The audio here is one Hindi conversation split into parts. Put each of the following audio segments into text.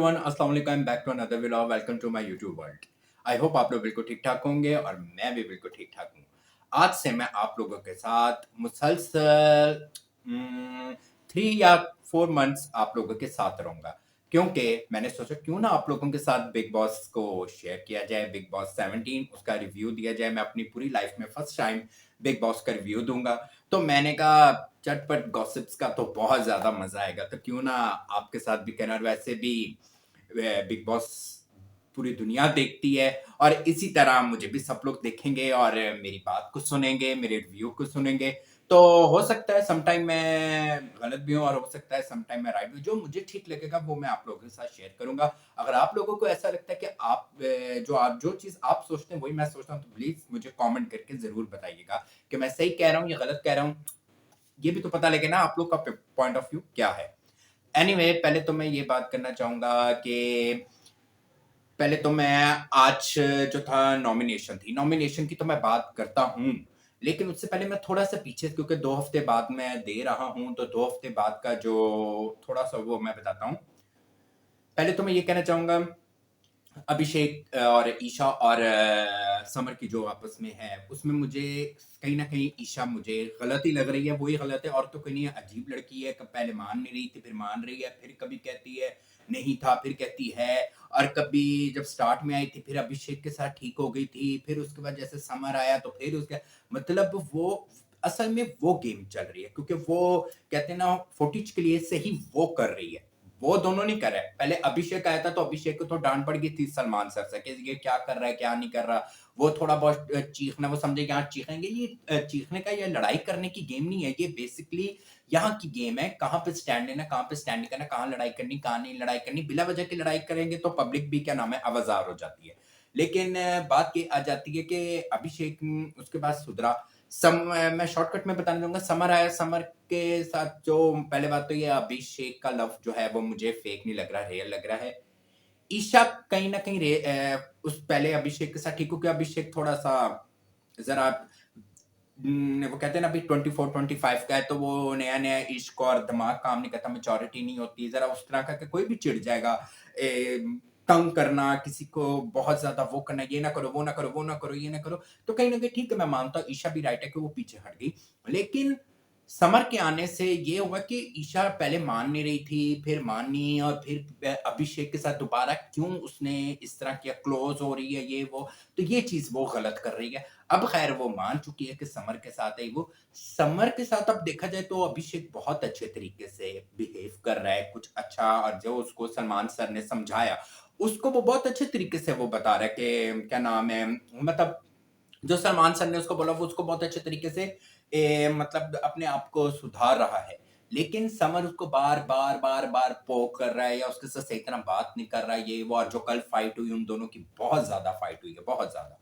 एवरीवन, अस्सलाम वालेकुम, back to another vlog. Welcome to my YouTube world. I hope आप लोग बिल्कुल ठीक ठाक होंगे और मैं भी बिल्कुल ठीक ठाक हूँ। आज से मैं आप लोगों के साथ मुसलसल 3 या 4 मंथ्स आप लोगों के साथ रहूंगा, क्योंकि मैंने सोचा क्यों ना आप लोगों के साथ बिग बॉस को शेयर किया जाए। बिग बॉस 17 उसका रिव्यू दिया जाए। मैं अपनी पूरी लाइफ में फर्स्ट टाइम बिग बॉस का रिव्यू दूंगा, तो मैंने कहा चटपट गॉसिप्स का तो बहुत ज्यादा मजा आएगा, तो क्यों ना आपके साथ भी करना। और वैसे भी बिग बॉस पूरी दुनिया देखती है और इसी तरह मुझे भी सब लोग देखेंगे और मेरी बात को सुनेंगे, मेरे रिव्यू को सुनेंगे। तो हो सकता है समटाइम मैं गलत भी हूँ और हो सकता है समटाइम मैं राइट भी हूँ। जो मुझे ठीक लगेगा वो मैं आप लोगों के साथ शेयर करूंगा। अगर आप लोगों को ऐसा लगता है कि आप जो चीज आप सोचते हैं वही मैं सोचता हूँ, तो प्लीज मुझे कमेंट करके जरूर बताइएगा कि मैं सही कह रहा हूँ या गलत कह रहा हूँ। ये भी तो पता लगे ना आप लोग का पॉइंट ऑफ व्यू क्या है। एनीवे, पहले तो मैं ये बात करना चाहूंगा कि पहले तो मैं आज जो था नॉमिनेशन की तो मैं बात करता हूँ, लेकिन उससे पहले मैं थोड़ा सा पीछे, क्योंकि 2 हफ्ते बाद मैं दे रहा हूँ, तो 2 हफ्ते बाद का जो थोड़ा सा वो मैं बताता हूँ। पहले तो मैं ये कहना चाहूंगा, अभिषेक और ईशा और समर की जो आपस में है उसमें मुझे कहीं ना कहीं ईशा मुझे गलत ही लग रही है। वही गलत है और तो कोई नहीं है। अजीब लड़की है, कब पहले मान नहीं रही थी फिर मान रही है, फिर कभी कहती है नहीं था फिर कहती है। और कभी जब स्टार्ट में आई थी फिर अभिषेक के साथ ठीक हो गई थी, फिर उसके बाद जैसे समर आया तो फिर उसके मतलब वो असल में वो गेम चल रही है, क्योंकि वो कहते हैं ना फुटेज के लिए से ही वो कर रही है। वो दोनों नहीं कर रहे। पहले अभिषेक आया था तो अभिषेक को तो डांट पड़ गई थी सलमान सर से कि ये क्या कर रहा है क्या नहीं कर रहा। वो थोड़ा बहुत चीखना, वो समझे यहाँ चीखेंगे, ये चीखने का या लड़ाई करने की गेम नहीं है। ये बेसिकली यहाँ की गेम है, कहाँ पे स्टैंड लेना, कहाँ पे स्टैंड नहीं करना, कहाँ लड़ाई करनी कहाँ नहीं लड़ाई करनी। बिला वजह की लड़ाई करेंगे तो पब्लिक भी क्या नाम है आवाजार हो जाती है। लेकिन बात ये आ जाती है कि अभिषेक उसके बाद सुधरा। मैं शॉर्टकट में बताना चाहूंगा। समर आया, समर के साथ जो पहले बात तो ये अभिषेक का लव जो है वो मुझे फेक नहीं लग रहा, रियल लग रहा है। ईशा कहीं ना कहीं उस पहले अभिषेक के साथ ठीक हो, क्योंकि अभिषेक थोड़ा सा जरा वो कहते हैं ना अभी 24-25 का है, तो वो नया नया इश्क और दिमाग काम नहीं करता, मेच्योरिटी नहीं होती जरा उस तरह का कि कोई भी चिढ़ जाएगा। तंग करना किसी को, बहुत ज्यादा वो करना, ये ना करो वो ना करो वो ना करो ये ना करो। तो कहीं ना कहीं ठीक है, मैं मानता हूँ ईशा भी राइट है कि वो पीछे हट गई। लेकिन समर के आने से ये हुआ कि ईशा पहले मान नहीं रही थी, फिर मानी, और फिर अभिषेक के साथ दोबारा क्यों उसने इस तरह किया, क्लोज हो रही है ये वो। तो ये चीज वो गलत कर रही है। अब खैर वो मान चुकी है कि समर के साथ है वो। समर के साथ अब देखा जाए तो अभिषेक बहुत अच्छे तरीके से बिहेव कर रहा है, कुछ अच्छा, और जो उसको सलमान सर ने समझाया उसको वो बहुत अच्छे तरीके से वो बता रहा है कि क्या नाम है, मतलब जो सलमान सर ने उसको बोला वो उसको बहुत अच्छे तरीके से मतलब अपने आप को सुधार रहा है। लेकिन समर उसको बार बार बार बार पोक कर रहा है या उसके साथ सही तरह बात नहीं कर रहा है ये वो। और जो कल फाइट हुई उन दोनों की बहुत ज्यादा फाइट हुई है, बहुत ज्यादा।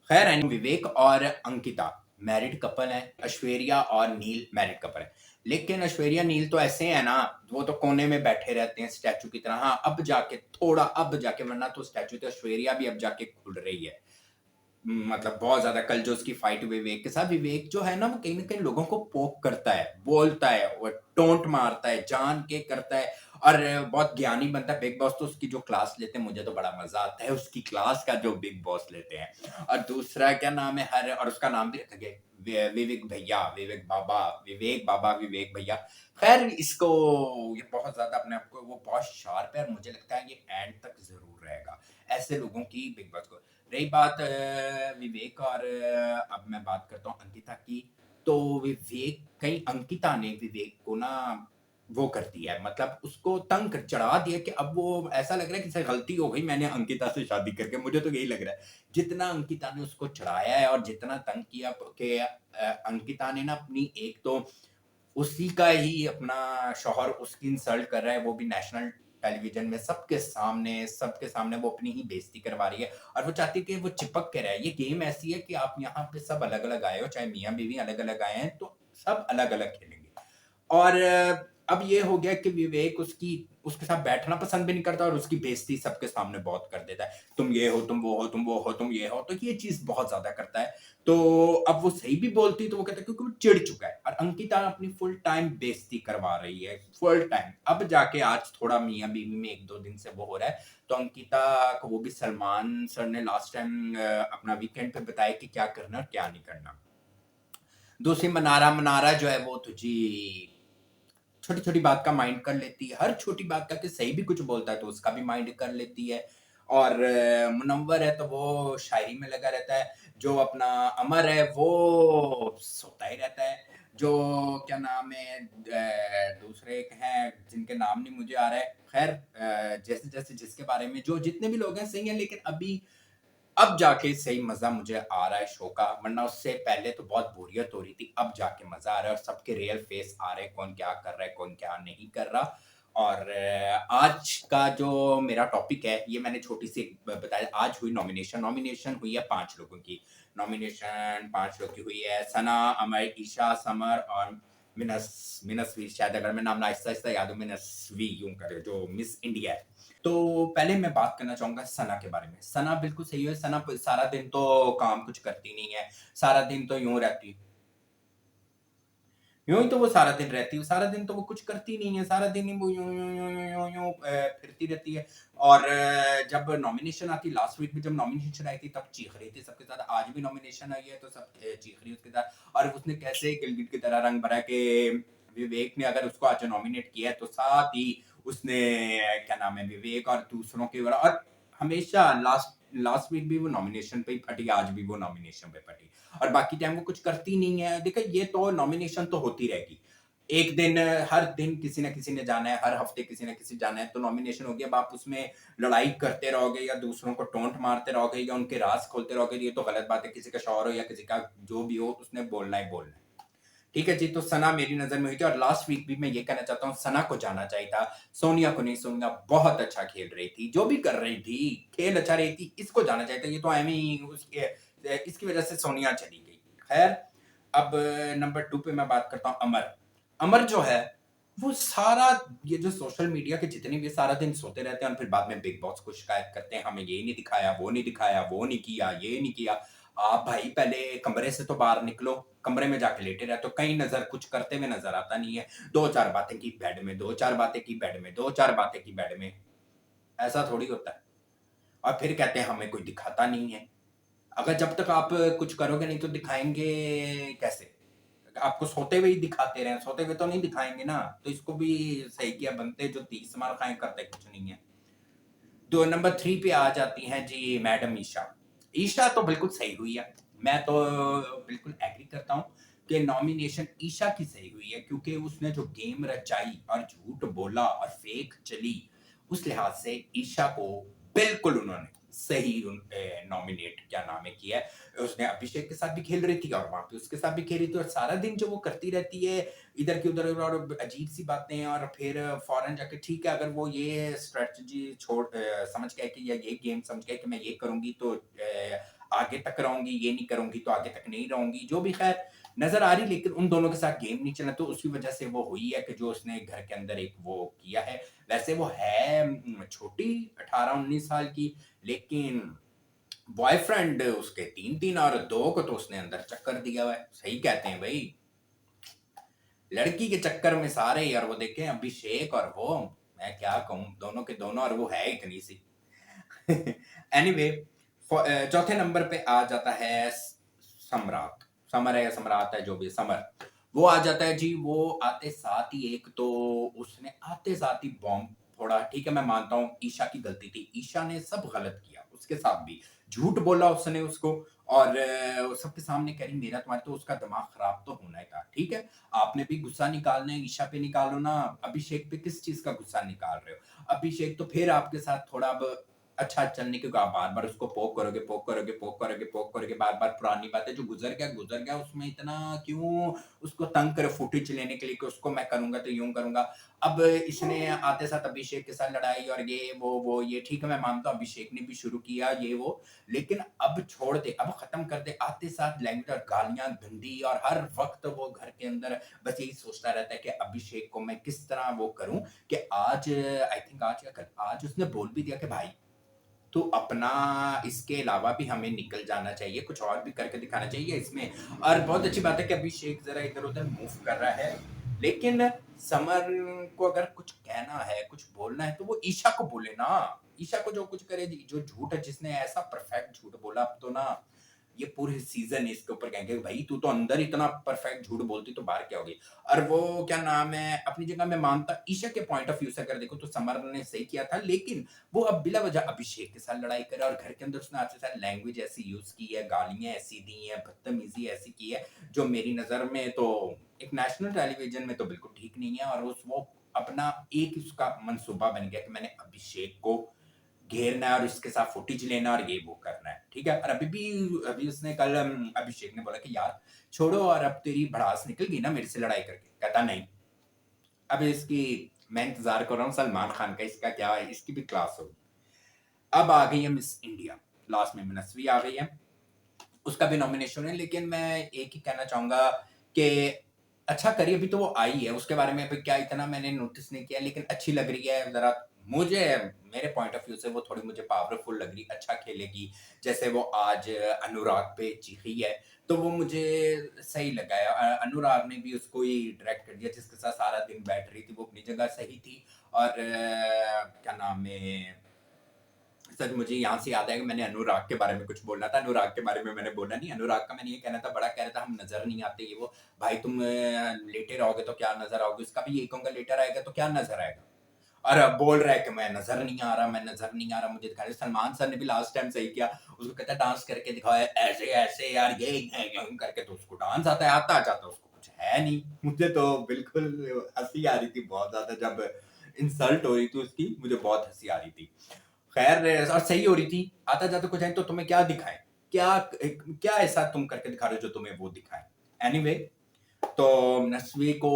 खैर विवेक और अंकिता मैरिड कपल है, ऐश्वर्या और नील मैरिड कपल है। लेकिन ऐश्वर्या नील तो ऐसे है ना, वो तो कोने में बैठे रहते हैं स्टैचू की तरह। हाँ अब जाके थोड़ा, अब जाके, वरना तो स्टैचू तो ऐश्वर्या भी अब जाके खुल रही है। मतलब बहुत ज्यादा कल जो उसकी फाइट हुई विवेक के साथ, विवेक जो है ना वो कहीं ना कहीं लोगों को पोक करता है, बोलता है, वो टोंट मारता है, जान के करता है और बहुत ज्ञानी बनता है। बिग बॉस तो उसकी जो क्लास लेते हैं मुझे तो बड़ा मजा आता है उसकी क्लास का, जो बिग बॉस लेते हैं। और दूसरा क्या नाम है हर, और उसका नाम भी रखा गया विवेक भैया, विवेक बाबा, विवेक बाबा, विवेक भैया। खैर इसको ये बहुत ज्यादा अपने आप को वो बहुत शार्प है और मुझे लगता है ये एंड तक जरूर रहेगा ऐसे लोगों की बिग बॉस को। रही बात विवेक और अब मैं बात करता हूँ अंकिता की। तो विवेक, कहीं अंकिता ने विवेक को ना वो कर दिया है, मतलब उसको तंग कर चढ़ा दिया कि अब वो ऐसा लग रहा है कि सर गलती हो गई मैंने अंकिता से शादी करके। मुझे तो यही लग रहा है जितना अंकिता ने उसको चढ़ाया है और जितना तंग किया कि अंकिता ने ना अपनी एक तो उसी का ही अपना शौहर उसकी इंसल्ट कर रहा है, वो भी नेशनल टेलीविजन में सबके सामने वो अपनी ही बेइज्जती करवा रही है। और वो चाहती है कि वो चिपक के रहे। ये गेम ऐसी है कि आप यहाँ पे सब अलग अलग आए हो, चाहे मियाँ बीवी अलग अलग आए हैं तो सब अलग अलग खेलेंगे। और अब ये हो गया कि विवेक उसके साथ बैठना पसंद भी नहीं करता और उसकी बेइज्जती सबके सामने बहुत कर देता है। तुम ये हो, तुम वो हो, तुम वो हो, तुम ये हो, तो ये चीज बहुत ज्यादा करता है। तो अब वो सही भी बोलती तो वो कहता है क्योंकि वो चिढ़ चुका है। और अंकिता अपनी फुल टाइम बेइज्जती करवा रही है, फुल टाइम। अब जाके आज थोड़ा मियाँ-बीवी में 1-2 दिन से वो हो रहा है, तो अंकिता को वो भी सलमान सर ने लास्ट टाइम अपना वीकेंड पे बताया कि क्या करना और क्या नहीं करना। दूसरी मनारा जो है वो तो जी छोटी-छोटी बात का माइंड कर लेती है, हर छोटी बात का कि सही भी कुछ बोलता है तो उसका भी माइंड कर लेती है। और मुनव्वर है तो वो शायरी में लगा रहता है, जो अपना अमर है वो सोता ही रहता है। जो क्या नाम है दूसरे एक हैं जिनके नाम नहीं मुझे आ रहा है, खैर जैसे-जैसे जिसके बारे में जो जितने भी लोग हैं सही हैं, लेकिन अभी अब जाके सही मज़ा मुझे आ रहा है शो का, वरना उससे पहले तो बहुत बोरियत हो रही थी, अब जाके मज़ा आ रहा है और सबके रियल फेस आ रहे हैं, कौन क्या कर रहा है, कौन क्या नहीं कर रहा। और आज का जो मेरा टॉपिक है, ये मैंने छोटी-सी एक ब बताया, आज हुई नॉमिनेशन हुई है 5 लोगों की। नॉमिनेशन 5 लोग की हुई है, सना, अमर, ईशा, समर और मिनस्वी, शायद अगर मैं नाम आहिस्ता-आहिस्ता याद हो, मिनस्वी यूँ करे, जो मिस इंडिया है। तो पहले मैं बात करना चाहूँगा सना के बारे में। सना बिल्कुल सही है, सना प सारा दिन तो काम कुछ करती नहीं है, सारा दिन तो यूँ रहती यूँ ही तो वो सारा दिन रहती है, सारा दिन तो वो कुछ करती नहीं है, सारा दिन ही वो यूँ फिरती रहती है। और जब नॉमिनेशन आती लास्ट वीक में जब नॉमिनेशन आई थी तब चीख रही थी सबके साथ, आज भी नॉमिनेशन आई है तो सब चीख रही है उसके साथ। और उसने कैसे गिलगिट की तरह रंग भरा कि विवेक ने अगर उसको आज नॉमिनेट किया है तो साथ ही उसने क्या नाम है विवेक और दूसरों के और हमेशा लास्ट लास्ट वीक भी वो नॉमिनेशन पे ही फटी, आज भी वो नॉमिनेशन पे फटी। और बाकी टाइम वो कुछ करती नहीं है। देखिए ये तो नॉमिनेशन तो होती रहेगी। एक दिन हर दिन किसी न किसी ने जाना है, हर हफ्ते किसी न किसी जाना है, तो नॉमिनेशन हो गया। अब आप उसमें लड़ाई करते रहोगे या दूसरों को टोंट मारते रहोगे या उनके राज़ खोलते रहोगे, ये तो गलत बात है। किसी का शौहर हो या किसी का जो भी हो, उसने बोलना ही बोलना है। ठीक है जी, तो सना मेरी नज़र में हुई थी और लास्ट वीक भी मैं ये कहना चाहता हूँ, सना को जाना चाहिए था, सोनिया को नहीं। सोनिया बहुत अच्छा खेल रही थी, जो भी कर रही थी, खेल अच्छा रही थी, इसको जाना चाहिए था। ये तो एमी उसके इसकी वज़ह से सोनिया चली गई। खैर, अब नंबर 2 पे मैं बात करता हूँ अमर। अमर जो है, वो सारा ये जो सोशल मीडिया के जितने भी सारा दिन सोते रहते हैं और फिर बाद में बिग बॉस को शिकायत करते हैं, हमें ये नहीं दिखाया, वो नहीं दिखाया, वो नहीं किया, ये नहीं किया। आप भाई पहले कमरे से तो बाहर निकलो, कमरे में जाके लेटे रहते हो, कहीं नज़र कुछ करते हुए नज़र आता नहीं है। 2-4 बातें की बेड में, 2-4 बातें की बेड में, 2-4 बातें की बेड में, ऐसा थोड़ी होता है। और फिर कहते हैं हमें कोई दिखाता नहीं है। अगर जब तक आप कुछ करोगे नहीं तो दिखाएँगे कैसे? आपको सोते हुए ही दिखाते रहें, सोते हुए तो नहीं दिखाएँगे ना, तो इसको भी सही किया। बनते जो 30 मार खाएँ, करते कुछ नहीं है। तो नंबर 3 पे आ जाती हैं जी मैडम ईशा। ईशा तो बिल्कुल सही हुई है। मैं तो बिल्कुल एग्री करता हूँ कि नॉमिनेशन ईशा की सही हुई है, क्योंकि उसने जो गेम रचाई और झूठ बोला और फेक चली, उस लिहाज से ईशा को बिल्कुल उन्होंने सही नॉमिनेट क्या नाम है किया है। उसने अभिषेक के साथ भी खेल रही थी और वहाँ पे उसके साथ भी खेल रही थी और सारा दिन जो वो करती रहती है इधर की उधर और अजीब-सी बातें, और फिर फ़ौरन जाके ठीक है, अगर वो ये स्ट्रैटेजी समझ गए कि या ये गेम समझ गए कि मैं ये करूँगी तो आगे तक रहूँगी, ये नहीं करूँगी तो आगे तक नहीं रहूँगी, जो भी ख़ैर नज़र आ रही, लेकिन उन दोनों के साथ गेम नहीं चला तो उसकी वज़ह से वो हुई है कि जो उसने घर के अंदर एक वो किया है। वैसे वो है छोटी 18-19 साल की, लेकिन बॉयफ्रेंड उसके 3-3 और 2 को तो उसने अंदर चक्कर दिया हुआ है। सही कहते हैं भई। लड़की के चक्कर में सारे, और वो देखें अभिषेक और वो, मैं क्या कहूँ, दोनों के दोनों, और वो है इतनी सी। एनीवे, चौथे नंबर पे आ जाता है सम्राट। समर है या सम्राट है, जो भी समर। वो आ जाता है जी, वो आते साथ ही एक तो उसने आते साथ ही बॉम्ब फोड़ा। ठीक है, मैं मानता हूँ ईशा की गलती थी। ईशा ने सब गलत किया, उसके साथ भी। झूठ बोला उसने उसको, और सबके सामने कह रही मेरा तुम्हारा, तो उसका दिमाग खराब तो होना ही था। ठीक है, आपने भी गुस्सा निकालना है, ईशा पे निकालो ना, अभिषेक पे किस चीज़ का गुस्सा निकाल रहे हो? अभिषेक तो फिर आपके साथ थोड़ा अब अच्छा चलने के, आप बार-बार उसको पोक करोगे, पोक करोगे, पोक करोगे, पोक करोगे, बार-बार पुरानी बातें, जो गुज़र गया, उसमें इतना क्यों उसको तंग करे फुटेज लेने के लिए कि उसको मैं करूँगा तो यूँ करूँगा। अब इसने आते साथ अभिषेक के साथ लड़ाई और ये वो ये ठीक है, मैं मानता हूँ अभिषेक ने भी शुरू किया ये वो, लेकिन अब छोड़ दे, अब खत्म कर दे। आते साथ लैंग्वेज और गालियाँ गंदी, और हर वक़्त वो घर के अंदर बस यही सोचता रहता है कि अभिषेक को मैं किस तरह वो करूँ कि आज आई थिंक आज या कल, आज उसने बोल भी दिया कि भाई तो अपना इसके अलावा भी हमें निकल जाना चाहिए, कुछ और भी करके दिखाना चाहिए इसमें। और बहुत अच्छी बात है कि अभिषेक ज़रा इधर-उधर मूव कर रहा है, लेकिन समर को अगर कुछ कहना है, कुछ बोलना है, तो वो ईशा को बोले ना। ईशा को जो कुछ करे, जो झूठ है, जिसने ऐसा परफेक्ट झूठ बोला, अब तो ना ये पूरे सीज़न इसके ऊपर कहेंगे, "भई तू तो अंदर इतना परफेक्ट झूठ बोलती, तो बाहर क्या होगी?" और वो क्या नाम है, अपनी जगह मैं मानता ईशा के पॉइंट ऑफ व्यू से अगर देखो तो समर ने सही किया था, लेकिन वो अब बिला वजह अभिषेक के साथ लड़ाई करे और घर के अंदर उसने आपके साथ लैंग्वेज ऐसी यूज़ की है, गालियाँ ऐसी दी हैं, बदतमीज़ी ऐसी की है, जो मेरी नज़र में तो एक नेशनल टेलीविज़न में तो बिल्कुल ठीक नहीं है। और उस वो अपना एक उसका मंसूबा बन गया कि मैंने अभिषेक को घेरना है और इसके साथ फुटेज लेना और ये वो करना है, ठीक है? और अभी उसने कल अभिषेक ने बोला कि यार छोड़ो, और अब तेरी भड़ास निकल गई ना मेरे से लड़ाई करके। कहता नहीं, अब इसकी मैं इंतज़ार कर रहा हूँ सलमान खान का, इसका क्या है, इसकी भी क्लास होगी। अब आ गई है मिस इंडिया, लास्ट में मनस्वी आ गई है, उसका भी नॉमिनेशन है, लेकिन मैं एक ही कहना चाहूँगा कि अच्छा करी, अभी तो वो आई है, उसके बारे में अभी क्या इतना मैंने नोटिस नहीं किया, लेकिन अच्छी लग रही है ज़रा। मुझे मेरे पॉइंट ऑफ व्यू से वो थोड़ी मुझे पावरफुल लग रही, अच्छा खेलेगी। जैसे वो आज अनुराग पे चीखी है, तो वो मुझे सही लगा है। अनुराग ने भी उसको ही डायरेक्ट कर दिया, जिसके साथ सारा दिन बैठ रही थी, वो अपनी जगह सही थी। और क्या नाम है, सर मुझे यहाँ से याद आया कि मैंने अनुराग के बारे में कुछ बोलना था, अनुराग के बारे में मैंने बोला नहीं। अनुराग का मैंने ये कहना था, बड़ा कह रहा था हम नज़र नहीं आते ये वो। भाई तुम लेटे रहोगे तो क्या नज़र आओगे? उसका भी यही कहूँगा, लेटा रहेगा तो क्या नज़र आएगा? और अब बोल रहा है कि मैं नज़र नहीं आ रहा, मैं नज़र नहीं आ रहा, मुझे दिखा रहे। सलमान सर ने भी लास्ट टाइम सही किया, उसको कहता है डांस करके दिखाओ, ऐसे-ऐसे यार ये यूँ करके, तो उसको डांस आता है, आता-जाता उसको कुछ है नहीं। मुझे तो बिल्कुल हँसी आ रही थी बहुत ज़्यादा, जब इंसल्ट हो रही थी उसकी, मुझे बहुत हँसी आ रही थी। खैर और सही हो रही थी, आता-जाता कुछ है तो तुम्हें क्या दिखाएँ? क्या ऐसा तुम करके दिखा रहे हो जो तुम्हें वो दिखाएँ? एनीवे, तो नस्वी को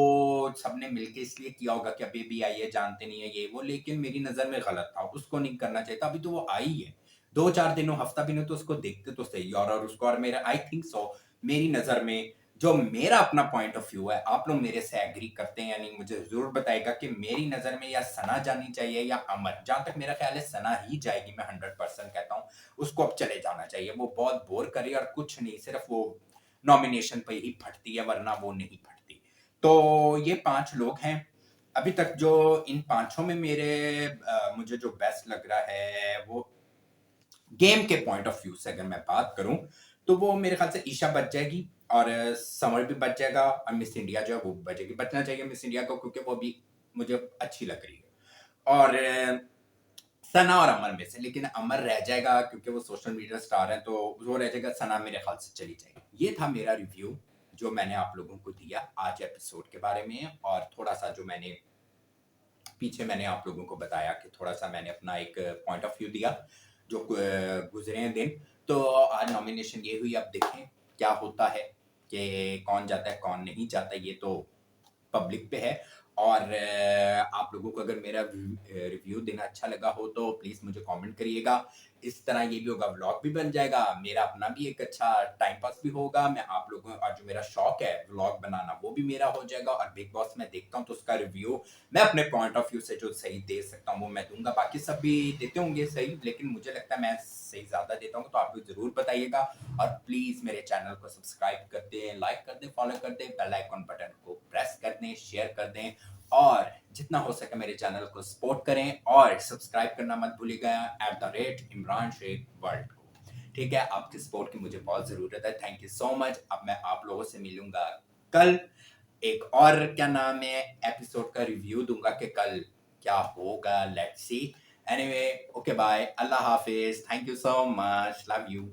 सबने मिलके इसलिए किया होगा कि अभी भी आई है, जानते नहीं है ये वो, लेकिन मेरी नज़र में गलत था, उसको नहीं करना चाहिए था। अभी तो वो आई है, 2-4 दिनों, हफ्ता भी नहीं तो उसको देखते तो सही। और उसको, और मेरा आई थिंक सो, मेरी नज़र में जो मेरा अपना पॉइंट ऑफ व्यू है, आप लोग मेरे से एग्री करते हैं या नहीं, मुझे ज़रूर बताइएगा कि मेरी नज़र में या सना जानी चाहिए या अमर। जहाँ तक मेरा ख़्याल है सना ही जाएगी, मैं 100% कहता हूँ। उसको अब चले जाना चाहिए, वो बहुत बोर कर रही है और कुछ नहीं, सिर्फ़ वो नॉमिनेशन पे ही फटती है, वरना वो नहीं फटती। तो ये 5 लोग हैं। अभी तक जो इन पाँचों में मुझे जो बेस्ट लग रहा है, वो गेम के पॉइंट ऑफ व्यू से अगर मैं बात करूँ, तो वो मेरे ख़्याल से ईशा बच जाएगी और समर भी बच जाएगा और मिस इंडिया जो है वो बचेगी। बचना चाहिए मिस इंडिया को, क्योंकि वो अभी मुझे अच्छी लग रही है। और सना और अमर में से, लेकिन अमर रह जाएगा क्योंकि वो सोशल मीडिया स्टार है, तो वो रह जाएगा, सना मेरे ख़्याल से चली जाएगी। ये था मेरा रिव्यू जो मैंने आप लोगों को दिया आज एपिसोड के बारे में, और थोड़ा-सा जो पीछे मैंने आप लोगों को बताया कि थोड़ा-सा मैंने अपना एक पॉइंट ऑफ व्यू दिया, जो गुज़रे हैं दिन। तो आज नॉमिनेशन ये हुई, अब देखें क्या होता है, कि कौन जाता है, कौन नहीं जाता, ये तो पब्लिक पे है। और आप लोगों को अगर मेरा रिव्यू देना अच्छा लगा हो तो प्लीज़ मुझे कमेंट करिएगा। इस तरह ये भी होगा, व्लॉग भी बन जाएगा, मेरा अपना भी एक अच्छा टाइम पास भी होगा। मैं आप लोगों, और जो मेरा शौक है व्लॉग बनाना, वो भी मेरा हो जाएगा। और बिग बॉस मैं देखता हूँ तो उसका रिव्यू मैं अपने पॉइंट ऑफ व्यू से जो सही दे सकता हूँ वो मैं दूँगा। बाकी सब भी देते होंगे सही, लेकिन मुझे लगता है मैं सही ज़्यादा देता हूँ, तो आप भी ज़रूर बताइएगा। और प्लीज़ मेरे चैनल को सब्सक्राइब कर दें, लाइक कर दें, फॉलो कर दें, बेल आइकन बटन को प्रेस कर दें, शेयर कर दें, और जितना हो सके मेरे चैनल को सपोर्ट करें। और सब्सक्राइब करना मत भूलिएगा @इमरान शेख वर्ल्ड को। ठीक है, आपकी सपोर्ट की मुझे बहुत ज़रूरत है। Thank you so much. अब मैं आप लोगों से मिलूँगा कल, एक और क्या नाम है एपिसोड का रिव्यू दूँगा कि कल क्या होगा, let's see. Anyway, okay bye, अल्लाह हाफ़िज़, thank you so much, love you.